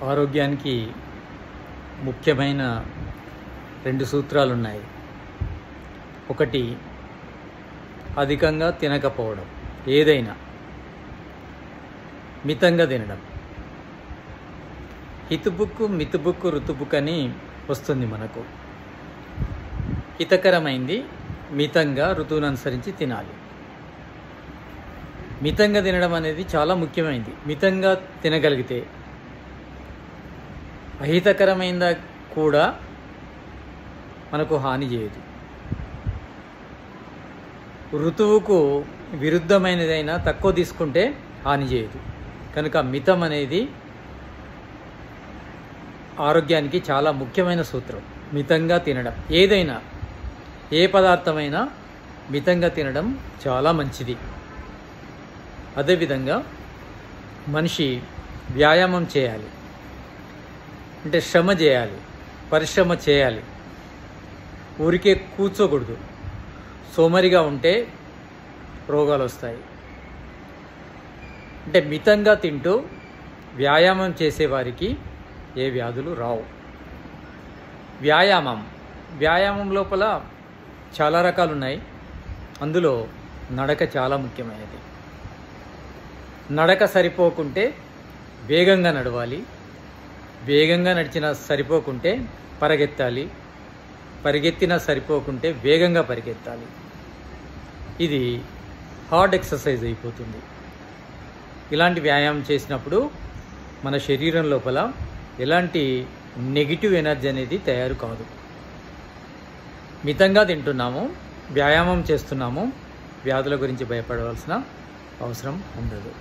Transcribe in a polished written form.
ఆరోగ్యానికి ముఖ్యమైన 2 సూత్రాలు ఉన్నాయి. ఒకటి, అధికంగా తినకపోవడం, ఏదైనా మితంగా తినడం. హితుబుక్కు మితుబుక్కు ఋతుబుక్ అని వస్తుంది మనకు. హితకరమైంది మితంగా ఋతువును అనుసరించి తినాలి. మితంగా తినడం అనేది చాలా ముఖ్యమైనది. మితంగా తినగలిగితే అహితకరమైందా కూడా మనకు హాని చేయదు. ఋతువుకు విరుద్ధమైనదైనా తక్కువ తీసుకుంటే హాని చేయదు. కనుక మితం అనేది ఆరోగ్యానికి చాలా ముఖ్యమైన సూత్రం. మితంగా తినడం, ఏదైనా ఏ పదార్థమైనా మితంగా తినడం చాలా మంచిది. అదేవిధంగా మనిషి వ్యాయామం చేయాలి, అంటే శ్రమ చేయాలి, పరిశ్రమ చేయాలి. ఊరికే కూర్చోకూడదు. సోమరిగా ఉంటే రోగాలు వస్తాయి. అంటే మితంగా తింటూ వ్యాయామం చేసేవారికి ఏ వ్యాధులు రావు. వ్యాయామం లోపల చాలా రకాలు ఉన్నాయి. అందులో నడక చాలా ముఖ్యమైనది. నడక సరిపోకుంటే వేగంగా నడవాలి. వేగంగా నడిచినా సరిపోకుంటే పరిగెత్తాలి. పరిగెత్తినా సరిపోకుంటే వేగంగా పరిగెత్తాలి. ఇది హార్డ్ ఎక్సర్సైజ్ అయిపోతుంది. ఇలాంటి వ్యాయామం చేసినప్పుడు మన శరీరం లోపల ఎలాంటి నెగిటివ్ ఎనర్జీ అనేది తయారు కాదు. మితంగా తింటున్నాము, వ్యాయామం చేస్తున్నాము, వ్యాధుల గురించి భయపడవలసిన అవసరం ఉండదు.